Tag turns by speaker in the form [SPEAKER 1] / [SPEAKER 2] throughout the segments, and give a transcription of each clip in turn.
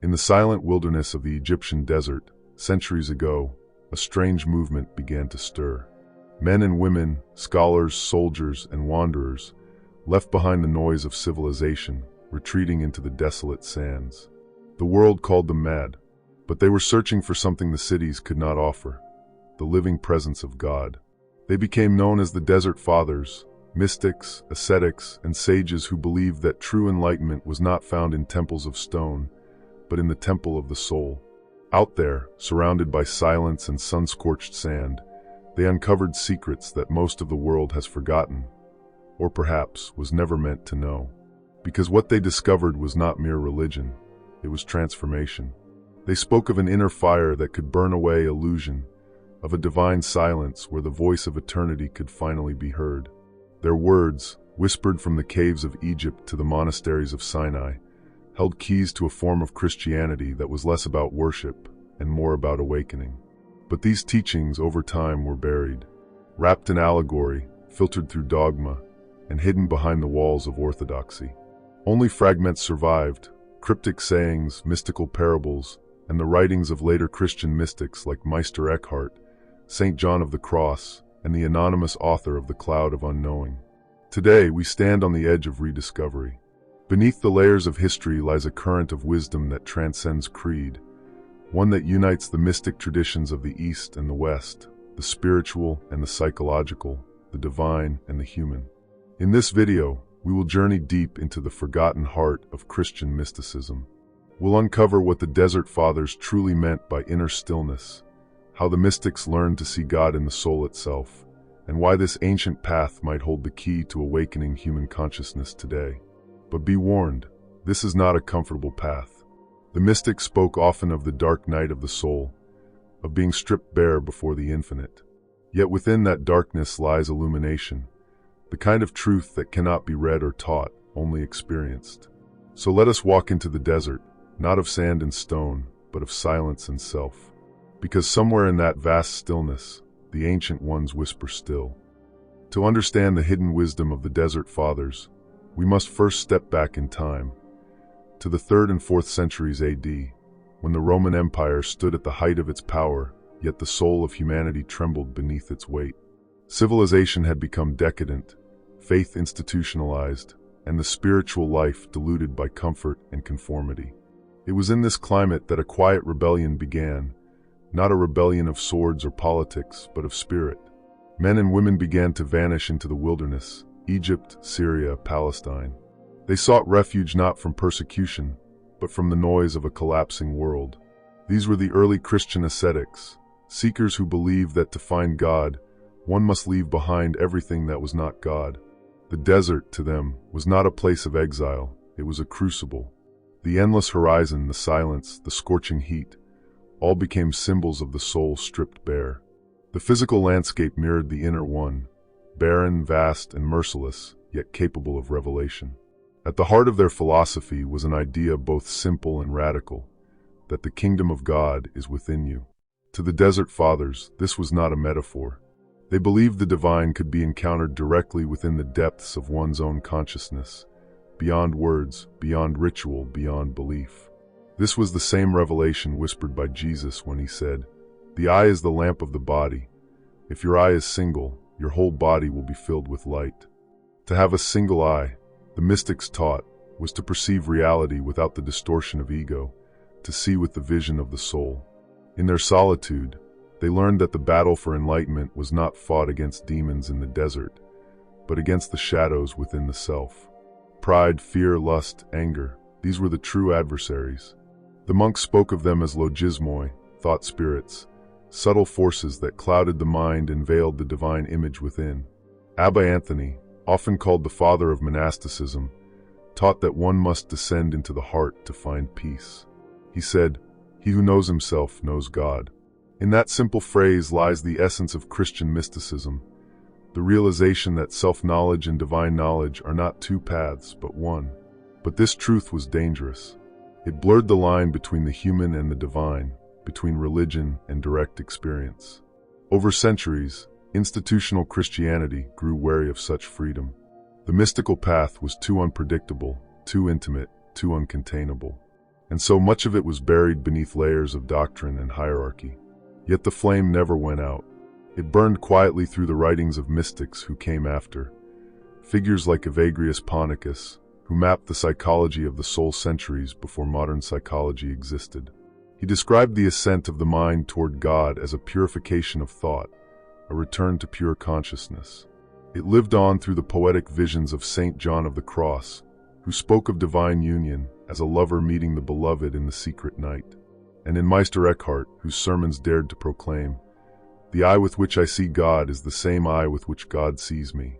[SPEAKER 1] In the silent wilderness of the Egyptian desert, centuries ago, a strange movement began to stir. Men and women, scholars, soldiers, and wanderers, left behind the noise of civilization, retreating into the desolate sands. The world called them mad, but they were searching for something the cities could not offer: the living presence of God. They became known as the Desert Fathers, mystics, ascetics, and sages who believed that true enlightenment was not found in temples of stone, but in the temple of the soul. Out there, surrounded by silence and sun-scorched sand, they uncovered secrets that most of the world has forgotten, or perhaps was never meant to know. Because what they discovered was not mere religion, it was transformation. They spoke of an inner fire that could burn away illusion, of a divine silence where the voice of eternity could finally be heard. Their words, whispered from the caves of Egypt to the monasteries of Sinai, held keys to a form of Christianity that was less about worship and more about awakening. But these teachings over time were buried, wrapped in allegory, filtered through dogma, and hidden behind the walls of orthodoxy. Only fragments survived: cryptic sayings, mystical parables, and the writings of later Christian mystics like Meister Eckhart, St. John of the Cross, and the anonymous author of The Cloud of Unknowing. Today, we stand on the edge of rediscovery. Beneath the layers of history lies a current of wisdom that transcends creed, one that unites the mystic traditions of the East and the West, the spiritual and the psychological, the divine and the human. In this video, we will journey deep into the forgotten heart of Christian mysticism. We'll uncover what the Desert Fathers truly meant by inner stillness, how the mystics learned to see God in the soul itself, and why this ancient path might hold the key to awakening human consciousness today. But be warned, this is not a comfortable path. The mystics spoke often of the dark night of the soul, of being stripped bare before the infinite. Yet within that darkness lies illumination, the kind of truth that cannot be read or taught, only experienced. So let us walk into the desert, not of sand and stone, but of silence and self. Because somewhere in that vast stillness, the ancient ones whisper still. To understand the hidden wisdom of the Desert Fathers, we must first step back in time, to the 3rd and 4th centuries AD, when the Roman Empire stood at the height of its power, yet the soul of humanity trembled beneath its weight. Civilization had become decadent, faith institutionalized, and the spiritual life diluted by comfort and conformity. It was in this climate that a quiet rebellion began, not a rebellion of swords or politics, but of spirit. Men and women began to vanish into the wilderness: Egypt, Syria, Palestine. They sought refuge not from persecution, but from the noise of a collapsing world. These were the early Christian ascetics, seekers who believed that to find God, one must leave behind everything that was not God. The desert, to them, was not a place of exile, it was a crucible. The endless horizon, the silence, the scorching heat, all became symbols of the soul stripped bare. The physical landscape mirrored the inner one, barren, vast, and merciless, yet capable of revelation. At the heart of their philosophy was an idea both simple and radical, that the kingdom of God is within you. To the Desert Fathers, this was not a metaphor. They believed the divine could be encountered directly within the depths of one's own consciousness, beyond words, beyond ritual, beyond belief. This was the same revelation whispered by Jesus when he said, "The eye is the lamp of the body. If your eye is single, your whole body will be filled with light." To have a single eye, the mystics taught, was to perceive reality without the distortion of ego, to see with the vision of the soul. In their solitude, they learned that the battle for enlightenment was not fought against demons in the desert, but against the shadows within the self. Pride, fear, lust, anger, these were the true adversaries. The monks spoke of them as logismoi, thought spirits, subtle forces that clouded the mind and veiled the divine image within. Abba Anthony, often called the father of monasticism, taught that one must descend into the heart to find peace. He said, "He who knows himself knows God." In that simple phrase lies the essence of Christian mysticism, the realization that self-knowledge and divine knowledge are not two paths, but one. But this truth was dangerous. It blurred the line between the human and the divine, between religion and direct experience. Over centuries, institutional Christianity grew wary of such freedom. The mystical path was too unpredictable, too intimate, too uncontainable. and so much of it was buried beneath layers of doctrine and hierarchy. Yet the flame never went out. It burned quietly through the writings of mystics who came after, figures like Evagrius Ponticus, who mapped the psychology of the soul centuries before modern psychology existed. He described the ascent of the mind toward God as a purification of thought, a return to pure consciousness. It lived on through the poetic visions of Saint John of the Cross, who spoke of divine union as a lover meeting the beloved in the secret night, and in Meister Eckhart, whose sermons dared to proclaim, "The eye with which I see God is the same eye with which God sees me."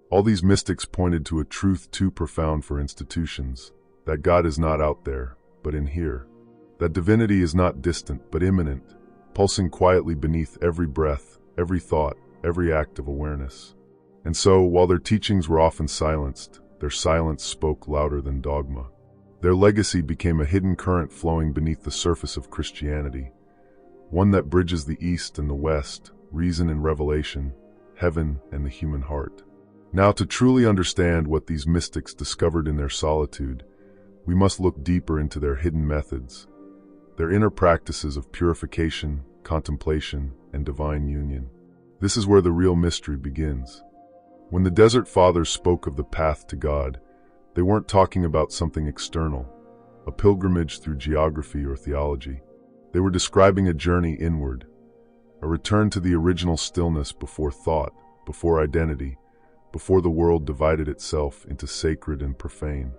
[SPEAKER 1] All these mystics pointed to a truth too profound for institutions, that God is not out there, but in here. That divinity is not distant, but immanent, pulsing quietly beneath every breath, every thought, every act of awareness. And so, while their teachings were often silenced, their silence spoke louder than dogma. Their legacy became a hidden current flowing beneath the surface of Christianity, one that bridges the East and the West, reason and revelation, heaven and the human heart. Now, to truly understand what these mystics discovered in their solitude, we must look deeper into their hidden methods, their inner practices of purification, contemplation, and divine union. This is where the real mystery begins. When the Desert Fathers spoke of the path to God, they weren't talking about something external, a pilgrimage through geography or theology. They were describing a journey inward, a return to the original stillness before thought, before identity, before the world divided itself into sacred and profane.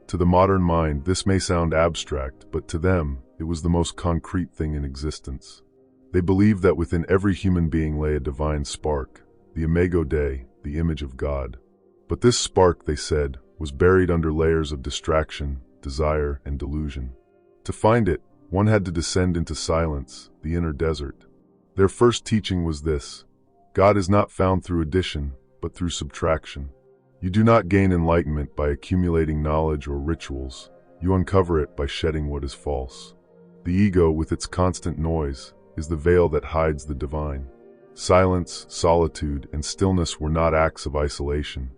[SPEAKER 1] To the modern mind, this may sound abstract, but to them, it was the most concrete thing in existence. They believed that within every human being lay a divine spark, the imago Dei, the image of God. But this spark, they said, was buried under layers of distraction, desire, and delusion. To find it, one had to descend into silence, the inner desert. Their first teaching was this: God is not found through addition, but through subtraction. You do not gain enlightenment by accumulating knowledge or rituals. You uncover it by shedding what is false. The ego, with its constant noise, is the veil that hides the divine. Silence, solitude, and stillness were not acts of isolation.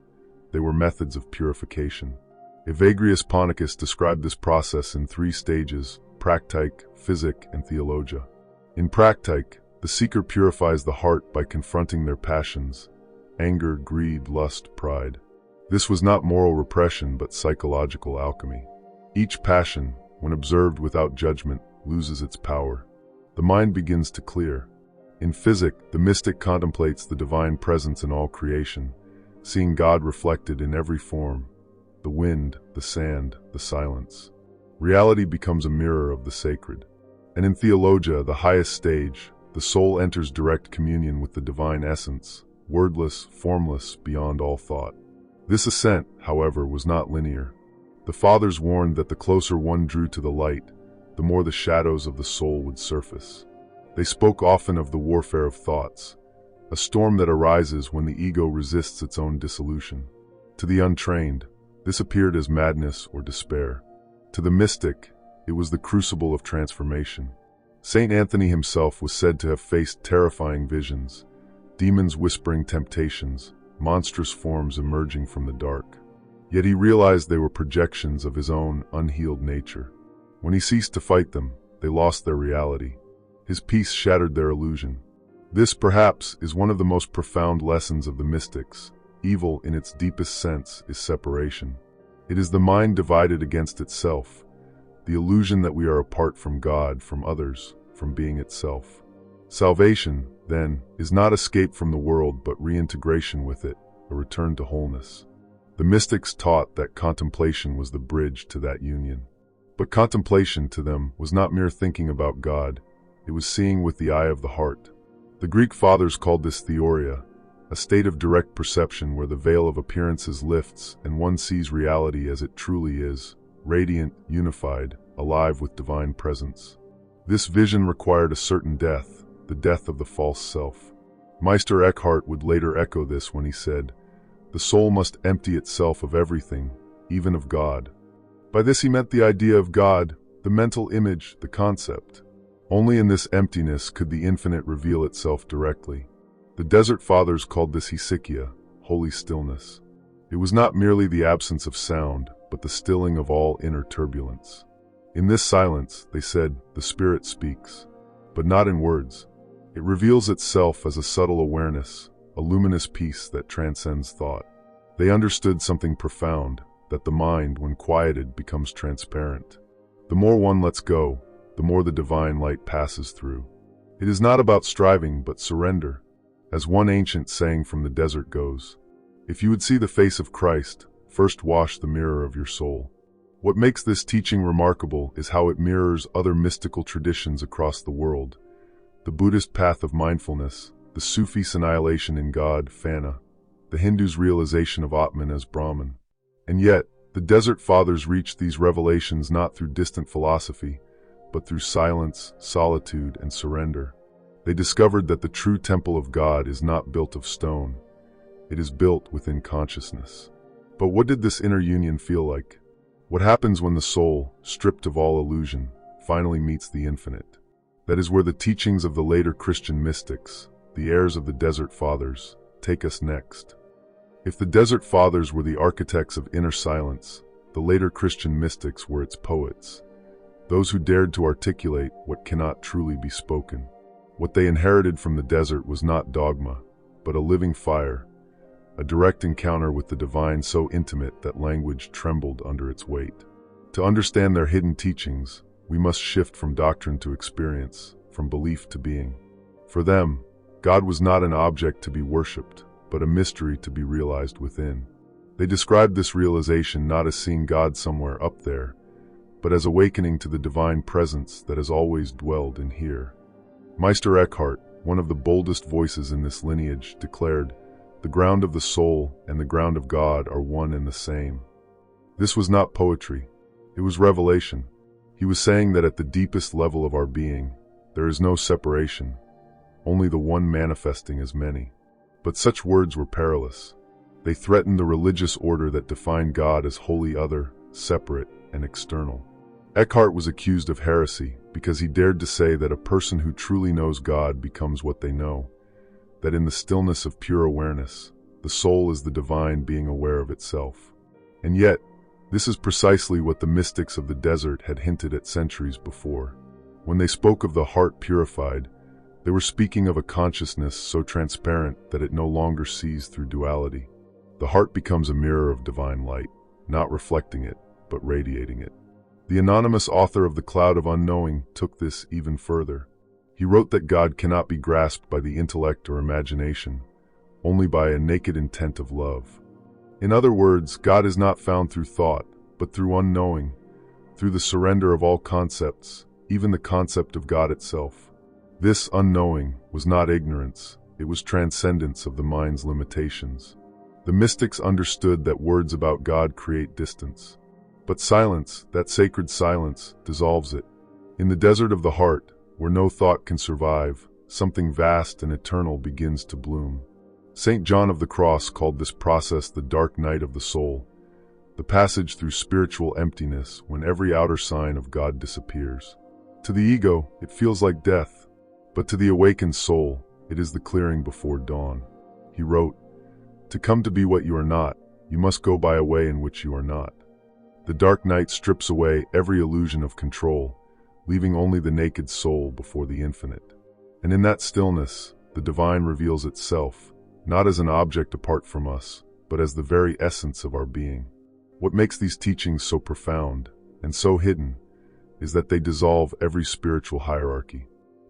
[SPEAKER 1] They were methods of purification. Evagrius Ponticus described this process in 3 stages: practike, physic, and theologia. In practike, the seeker purifies the heart by confronting their passions: anger, greed, lust, pride. This was not moral repression, but psychological alchemy. Each passion, when observed without judgment, loses its power. The mind begins to clear. In physic, the mystic contemplates the divine presence in all creation, seeing God reflected in every form: the wind, the sand, the silence. Reality becomes a mirror of the sacred. And in theologia, the highest stage, the soul enters direct communion with the divine essence, wordless, formless, beyond all thought. This ascent, however, was not linear. The Fathers warned that the closer one drew to the light, the more the shadows of the soul would surface. They spoke often of the warfare of thoughts, a storm that arises when the ego resists its own dissolution. To the untrained, this appeared as madness or despair. To the mystic, it was the crucible of transformation. Saint Anthony himself was said to have faced terrifying visions, demons whispering temptations, monstrous forms emerging from the dark. Yet he realized they were projections of his own unhealed nature. When he ceased to fight them, they lost their reality. His peace shattered their illusion. This, perhaps, is one of the most profound lessons of the mystics. Evil, in its deepest sense, is separation. It is the mind divided against itself, the illusion that we are apart from God, from others, from being itself. Salvation, then, is not escape from the world but reintegration with it, a return to wholeness. The mystics taught that contemplation was the bridge to that union. But contemplation, to them, was not mere thinking about God. It was seeing with the eye of the heart. The Greek Fathers called this theoria, a state of direct perception where the veil of appearances lifts and one sees reality as it truly is, radiant, unified, alive with divine presence. This vision required a certain death, the death of the false self. Meister Eckhart would later echo this when he said, "The soul must empty itself of everything, even of God." By this he meant the idea of God, the mental image, the concept. Only in this emptiness could the infinite reveal itself directly. The Desert Fathers called this hesychia, holy stillness. It was not merely the absence of sound, but the stilling of all inner turbulence. In this silence, they said, the Spirit speaks, but not in words. It reveals itself as a subtle awareness, a luminous peace that transcends thought. They understood something profound, that the mind, when quieted, becomes transparent. The more one lets go, the more the divine light passes through. It is not about striving, but surrender. As one ancient saying from the desert goes, if you would see the face of Christ, first wash the mirror of your soul. What makes this teaching remarkable is how it mirrors other mystical traditions across the world. The Buddhist path of mindfulness, the Sufis' annihilation in God, Fana, the Hindus' realization of Atman as Brahman. And yet, the Desert Fathers reached these revelations not through distant philosophy, but through silence, solitude, and surrender. They discovered that the true temple of God is not built of stone. It is built within consciousness. But what did this inner union feel like? What happens when the soul, stripped of all illusion, finally meets the infinite? That is where the teachings of the later Christian mystics, the heirs of the Desert Fathers, take us next. If the Desert Fathers were the architects of inner silence, the later Christian mystics were its poets, those who dared to articulate what cannot truly be spoken. What they inherited from the desert was not dogma, but a living fire, a direct encounter with the divine so intimate that language trembled under its weight. To understand their hidden teachings, we must shift from doctrine to experience, from belief to being. For them, God was not an object to be worshipped, but a mystery to be realized within. They described this realization not as seeing God somewhere up there, but as awakening to the divine presence that has always dwelled in here. Meister Eckhart, one of the boldest voices in this lineage, declared, "The ground of the soul and the ground of God are one and the same." This was not poetry, it was revelation. He was saying that at the deepest level of our being, there is no separation, only the one manifesting as many. But such words were perilous. They threatened the religious order that defined God as wholly other, separate, and external. Eckhart was accused of heresy because he dared to say that a person who truly knows God becomes what they know, that in the stillness of pure awareness, the soul is the divine being aware of itself. And yet, this is precisely what the mystics of the desert had hinted at centuries before. When they spoke of the heart purified, they were speaking of a consciousness so transparent that it no longer sees through duality. The heart becomes a mirror of divine light, not reflecting it, but radiating it. The anonymous author of The Cloud of Unknowing took this even further. He wrote that God cannot be grasped by the intellect or imagination, only by a naked intent of love. In other words, God is not found through thought, but through unknowing, through the surrender of all concepts, even the concept of God itself. This unknowing was not ignorance, it was transcendence of the mind's limitations. The mystics understood that words about God create distance. But silence, that sacred silence, dissolves it. In the desert of the heart, where no thought can survive, something vast and eternal begins to bloom. St. John of the Cross called this process the dark night of the soul, the passage through spiritual emptiness when every outer sign of God disappears. To the ego, it feels like death, but to the awakened soul, it is the clearing before dawn. He wrote, "To come to be what you are not, you must go by a way in which you are not." The dark night strips away every illusion of control, leaving only the naked soul before the infinite. And in that stillness, the divine reveals itself, not as an object apart from us, but as the very essence of our being. What makes these teachings so profound, and so hidden, is that they dissolve every spiritual hierarchy.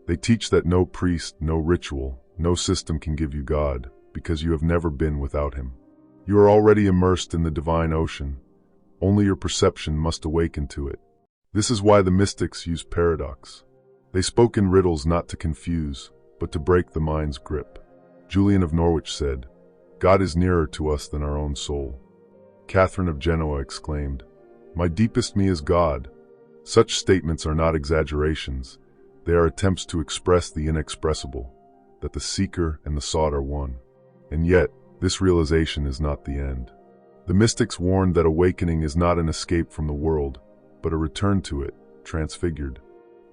[SPEAKER 1] They teach that no priest, no ritual, no system can give you God, because you have never been without Him. You are already immersed in the divine ocean. Only your perception must awaken to it. This is why the mystics use paradox. They spoke in riddles not to confuse, but to break the mind's grip. Julian of Norwich said, "God is nearer to us than our own soul." Catherine of Genoa exclaimed, "My deepest me is God." Such statements are not exaggerations. They are attempts to express the inexpressible, that the seeker and the sought are one. And yet, this realization is not the end. The mystics warned that awakening is not an escape from the world, but a return to it, transfigured.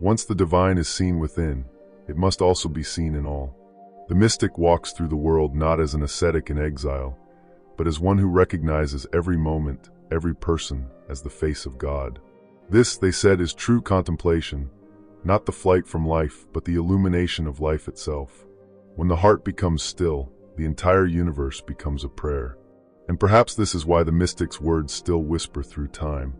[SPEAKER 1] Once the divine is seen within, it must also be seen in all. The mystic walks through the world not as an ascetic in exile, but as one who recognizes every moment, every person, as the face of God. This, they said, is true contemplation, not the flight from life, but the illumination of life itself. When the heart becomes still, the entire universe becomes a prayer. And perhaps this is why the mystics' words still whisper through time,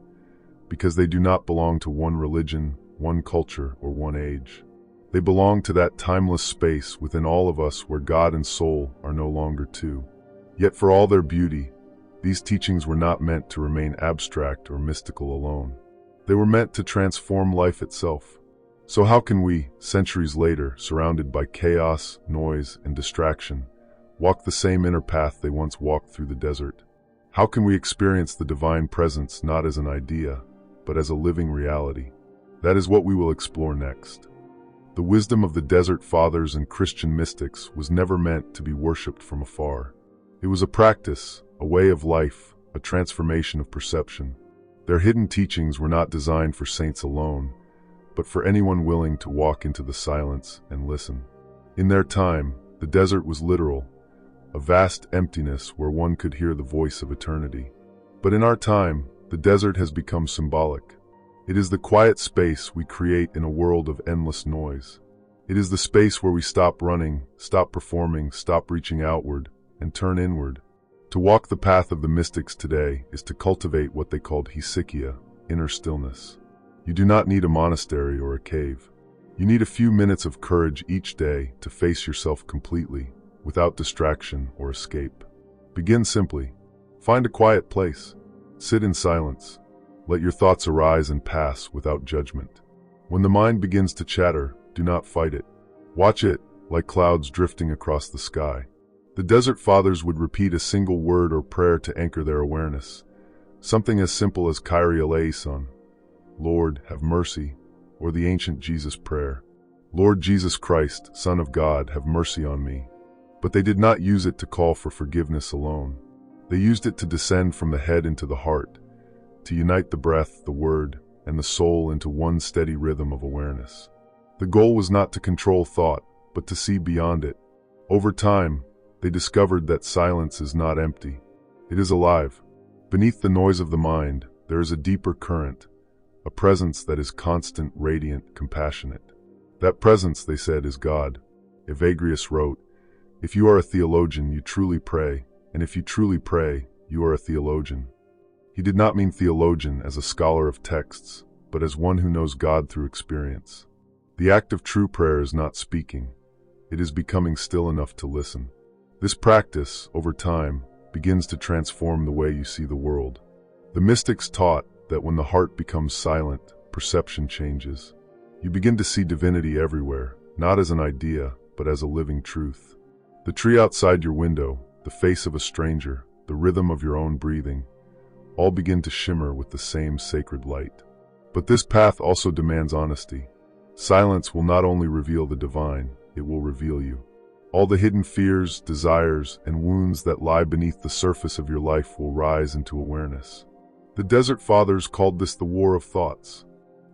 [SPEAKER 1] because they do not belong to one religion, one culture, or one age. They belong to that timeless space within all of us where God and soul are no longer two. Yet for all their beauty, these teachings were not meant to remain abstract or mystical alone. They were meant to transform life itself. So how can we, centuries later, surrounded by chaos, noise, and distraction, walk the same inner path they once walked through the desert? How can we experience the divine presence not as an idea, but as a living reality? That is what we will explore next. The wisdom of the Desert Fathers and Christian mystics was never meant to be worshipped from afar. It was a practice, a way of life, a transformation of perception. Their hidden teachings were not designed for saints alone, but for anyone willing to walk into the silence and listen. In their time, the desert was literal, a vast emptiness where one could hear the voice of eternity. But in our time, the desert has become symbolic. It is the quiet space we create in a world of endless noise. It is the space where we stop running, stop performing, stop reaching outward, and turn inward. To walk the path of the mystics today is to cultivate what they called hesychia, inner stillness. You do not need a monastery or a cave. You need a few minutes of courage each day to face yourself completely, without distraction or escape. Begin simply. Find a quiet place. Sit in silence. Let your thoughts arise and pass without judgment. When the mind begins to chatter, do not fight it. Watch it, like clouds drifting across the sky. The Desert Fathers would repeat a single word or prayer to anchor their awareness. Something as simple as Kyrie eleison, Lord, have mercy, or the ancient Jesus prayer, Lord Jesus Christ, Son of God, have mercy on me. But they did not use it to call for forgiveness alone. They used it to descend from the head into the heart, to unite the breath, the word, and the soul into one steady rhythm of awareness. The goal was not to control thought, but to see beyond it. Over time, they discovered that silence is not empty. It is alive. Beneath the noise of the mind, there is a deeper current, a presence that is constant, radiant, compassionate. That presence, they said, is God. Evagrius wrote, "If you are a theologian, you truly pray, and if you truly pray, you are a theologian." He did not mean theologian as a scholar of texts, but as one who knows God through experience. The act of true prayer is not speaking. It is becoming still enough to listen. This practice, over time, begins to transform the way you see the world. The mystics taught that when the heart becomes silent, perception changes. You begin to see divinity everywhere, not as an idea, but as a living truth. The tree outside your window, the face of a stranger, the rhythm of your own breathing, all begin to shimmer with the same sacred light. But this path also demands honesty. Silence will not only reveal the divine, it will reveal you. All the hidden fears, desires, and wounds that lie beneath the surface of your life will rise into awareness. The Desert Fathers called this the war of thoughts.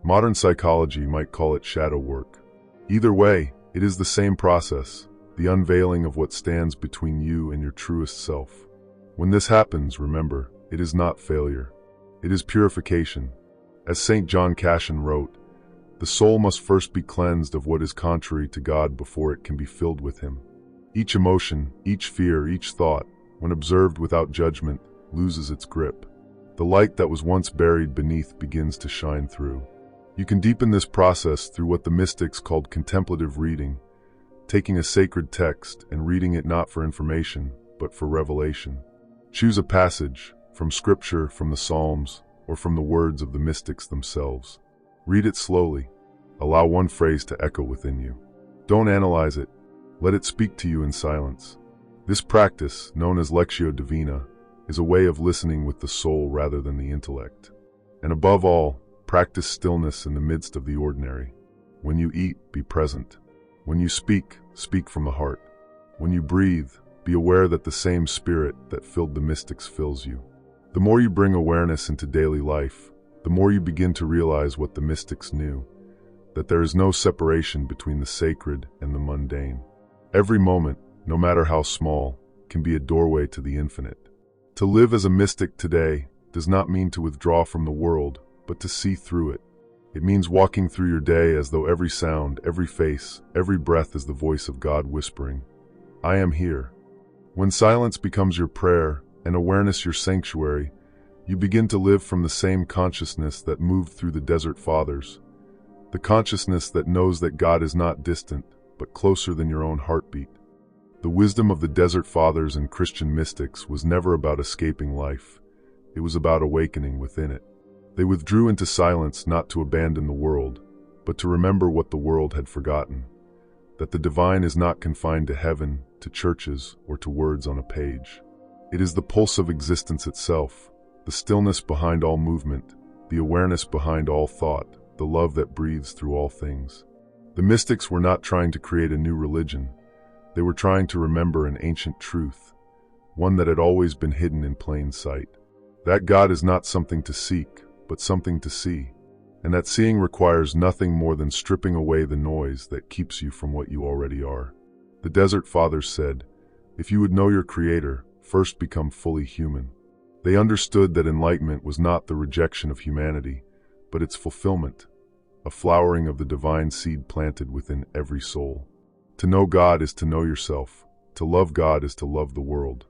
[SPEAKER 1] Modern psychology might call it shadow work. Either way, it is the same process, the unveiling of what stands between you and your truest self. When this happens, remember, it is not failure. It is purification. As St. John Cassian wrote, the soul must first be cleansed of what is contrary to God before it can be filled with Him. Each emotion, each fear, each thought, when observed without judgment, loses its grip. The light that was once buried beneath begins to shine through. You can deepen this process through what the mystics called contemplative reading, taking a sacred text and reading it not for information, but for revelation. Choose a passage, from scripture, from the Psalms, or from the words of the mystics themselves. Read it slowly. Allow one phrase to echo within you. Don't analyze it. Let it speak to you in silence. This practice, known as Lectio Divina, is a way of listening with the soul rather than the intellect. And above all, practice stillness in the midst of the ordinary. When you eat, be present. When you speak, speak from the heart. When you breathe, be aware that the same spirit that filled the mystics fills you. The more you bring awareness into daily life, the more you begin to realize what the mystics knew, that there is no separation between the sacred and the mundane. Every moment, no matter how small, can be a doorway to the infinite. To live as a mystic today does not mean to withdraw from the world, but to see through it. It means walking through your day as though every sound, every face, every breath is the voice of God whispering, "I am here." When silence becomes your prayer and awareness your sanctuary, you begin to live from the same consciousness that moved through the Desert Fathers, the consciousness that knows that God is not distant, but closer than your own heartbeat. The wisdom of the Desert Fathers and Christian mystics was never about escaping life. It was about awakening within it. They withdrew into silence not to abandon the world, but to remember what the world had forgotten, that the divine is not confined to heaven, to churches, or to words on a page. It is the pulse of existence itself, the stillness behind all movement, the awareness behind all thought, the love that breathes through all things. The mystics were not trying to create a new religion. They were trying to remember an ancient truth, one that had always been hidden in plain sight. That God is not something to seek, but something to see. And that seeing requires nothing more than stripping away the noise that keeps you from what you already are. The Desert Fathers said, if you would know your Creator, first become fully human. They understood that enlightenment was not the rejection of humanity, but its fulfillment, a flowering of the divine seed planted within every soul. To know God is to know yourself. To love God is to love the world.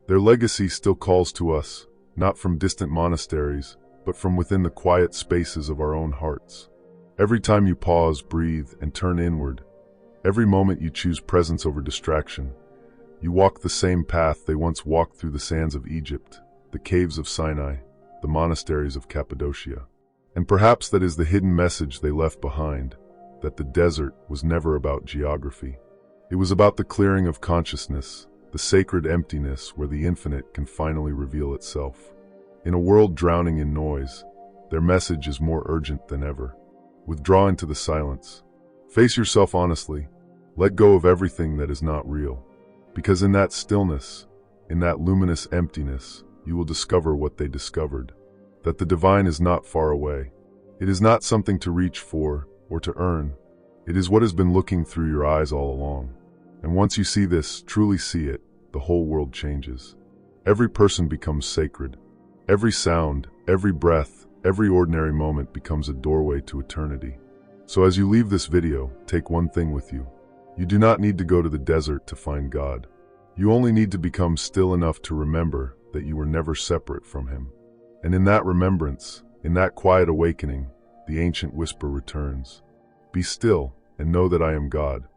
[SPEAKER 1] Their legacy still calls to us, not from distant monasteries, but from within the quiet spaces of our own hearts. Every time you pause, breathe, and turn inward, every moment you choose presence over distraction, you walk the same path they once walked through the sands of Egypt, the caves of Sinai, the monasteries of Cappadocia. And perhaps that is the hidden message they left behind, that the desert was never about geography. It was about the clearing of consciousness, the sacred emptiness where the infinite can finally reveal itself. In a world drowning in noise, their message is more urgent than ever. Withdraw into the silence. Face yourself honestly. Let go of everything that is not real. Because in that stillness, in that luminous emptiness, you will discover what they discovered. That the divine is not far away. It is not something to reach for or to earn. It is what has been looking through your eyes all along. And once you see this, truly see it, the whole world changes. Every person becomes sacred. Every sound, every breath, every ordinary moment becomes a doorway to eternity. So as you leave this video, take one thing with you. You do not need to go to the desert to find God. You only need to become still enough to remember that you were never separate from Him. And in that remembrance, in that quiet awakening, the ancient whisper returns. Be still and know that I am God.